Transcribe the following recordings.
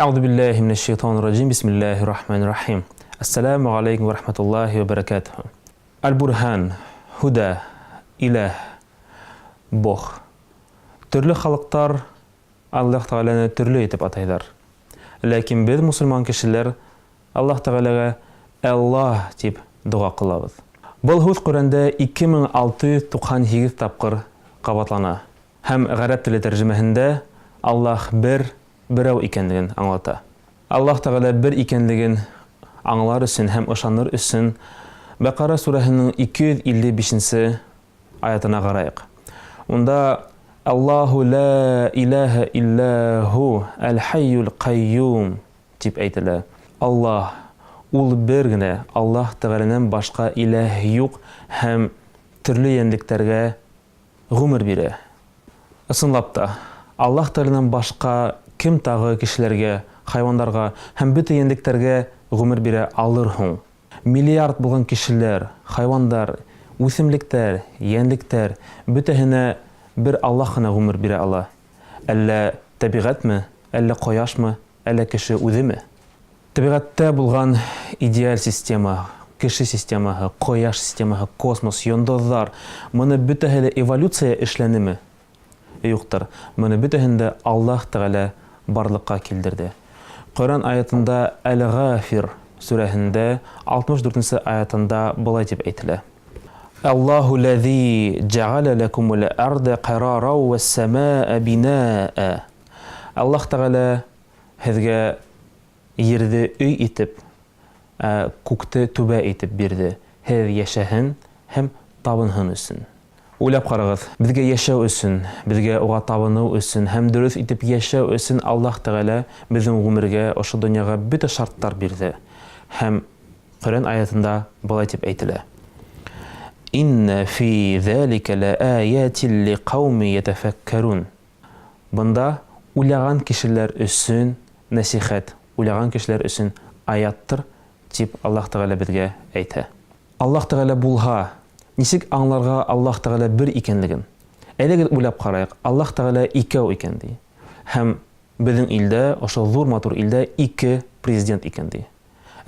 أعوذ بالله من الشيطان الرجيم بسم الله الرحمن الرحيم السلام عليكم ورحمة الله وبركاته البرهان هدى إله Бог. Төрле халыктар Аллаһ Тәгаләне төрле итеп атайлар. Ләкин без мусульман кешеләр Аллаһ Тәгаләгә Аллаһ дип дуа кылабыз. Бұл һүз Коръәндә 2698 тапкыр кабатлана. Һәм гарәп теле тәрҗемәһендә Аллаһ берәү икәнлеген аңлата. Аллаһ Тәгалә бер икәнлеген аңлар өчен һәм ышаныр өчен Бақара сүрәһенең 255-нче аятына карайык. Унда Аллаһу ла илаһа иллаһу әл-хайюл кайюм дип әйтелә. Аллаһ ул бер генә, Аллаһ Тәгаләнән башка илаһ юк һәм төрле янлектәргә гомер бирә. Ысынлап та, Аллаһ Тәгаләнән башка кем тагы кешеләргә, хайваннарга һәм бөтен янлектәргә гомер бирә алыр һуң? Миллиард булган кешеләр, хайвандар, үсемлектәр, янлектәр бөтәһенә бер Аллаһ гына гомер бирә ала. Әллә табигатьме, әллә кояшмы, әллә кеше үземе? Табигатьтә булган идеаль система, кеше системаһы, кояш системаһы, космос, йондызлар, моны бөтәһе эволюция эшләнеме? Юктыр. Моны бөтәһендә Аллаһ Тәгалә барлыкка килдерде. Коръән аятында Әл-Гафир сүрәһендә 64-нче аятында булай дип әйтелә. Аллаһу ләзи джа'ала лакумул арда қарара вәс-самаа бинаа. Аллаһ Тәгалә һезгә ерде өй итеп, күкте түбә итеп бирде. Һез яшәһен һәм табынһын өчен. Уйлап карагыз, безгә яшәү өчен, безгә уга табыну өчен һәм дөрес итеп яшәү өчен Аллаһ Тәгалә безнең гомергә, ошо дөньяга бөтен шарттар бирде. Һәм Коръән аятында булай дип әйтелә. Инна фи залика лааятин лиқауми ятафаккарун. Бында уйлаган кешеләр өчен насихат, уйлаган кешеләр өчен аяттыр дип Аллаһ Тәгалә безгә әйтә. Аллаһ Тәгалә булһа, ничек аңларга Аллаһ Тәгалә бер икәнлеген? Әйдәгез уйлап карайык. Аллаһ Тәгалә икәү икән ди. Һәм безнең илдә, ошо зур матур илдә 2 президент икән ди.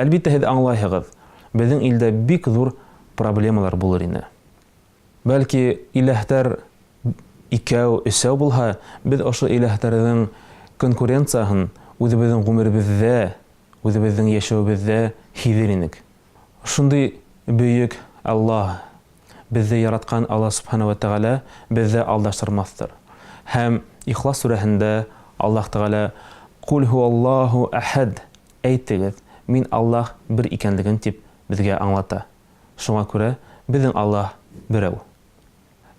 Әлбәттә, һез аңлайһығыҙ, безнең илдә бик зур проблемалар булыр ине. Бәлки, иләһтәр 2-3 булһа, без ошо иләһтәрнең конкуренцияһын үзебезнең гомеребездә, үзебезнең яшәүебездә һизер инек. Шундый бөек Аллаһ, безне яраткан Аллаһ Субханаһу ва Тәгалә безне алдаштырмаҫтыр. Һәм Ихлас сүрәһендә Аллаһ Тәгалә «Кул хуаллаһу әхәд» әйтегеҙ, мин Аллаһ бер икәнлеген дип безгә аңлата. Шуңа күрә безнең Аллаһ берәү.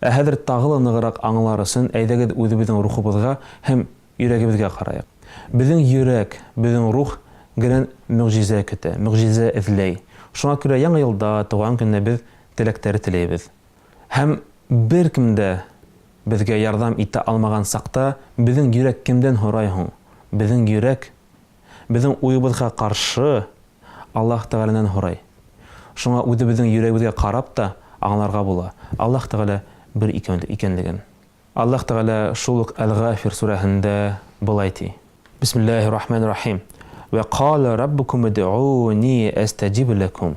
Хәзер тагы ныграк аңлар өчен әйдәгез үзебезнең рухыбызга һәм йөрәгебезгә карайык. Безнең йөрәк, безнең рух генә мөгъҗиза көтә, мөгъҗиза эзләй. Шуңа күрә яңа елда, туган көндә без теләктәр теләйбез. Һәм бер кемдә безгә ярдәм итә алмаган сакта безнең йөрәк кемдән һорай һуң? Безнең йөрәк безнең уйыбызга каршы Аллаһ Тәгаләнән һорай. Шуңа үзебезнең йөрәгебезгә карап та аңларга була. Аллаһ Тәгалә бер икәнлеген. Аллаһ Тәгалә шул ук Әл-Гафир сүрәһендә булай ди. Бисмиллаһир-рахманир-рахим. Ва қала раббукум уд'уни астаджиб лакум.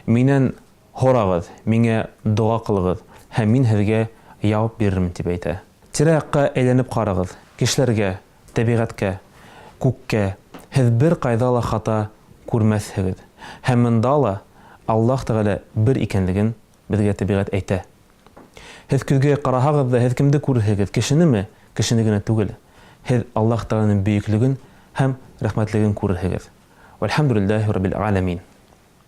Миннән һорагыз, миңа дуа кылыгыз, һәм мин һезгә җавап бирермен дип әйтә. Тирә-якка әйләнеп карагыз, кешеләргә, табигатькә, күккә, һез бер кайда ла хата күрмәссегез. Һәм монда ла Аллаһ Тәгалә бер икәнлеген безгә табигать әйтә. Һез күзгә караһагыз да һез кемне күрһегез? Кешенеме? Кешене генә түгел. Һез Аллаһ Тәгаләнең бөеклеген һәм рәхмәтлеген күрһегез. Вальхамдулиллаһи раббил аламин.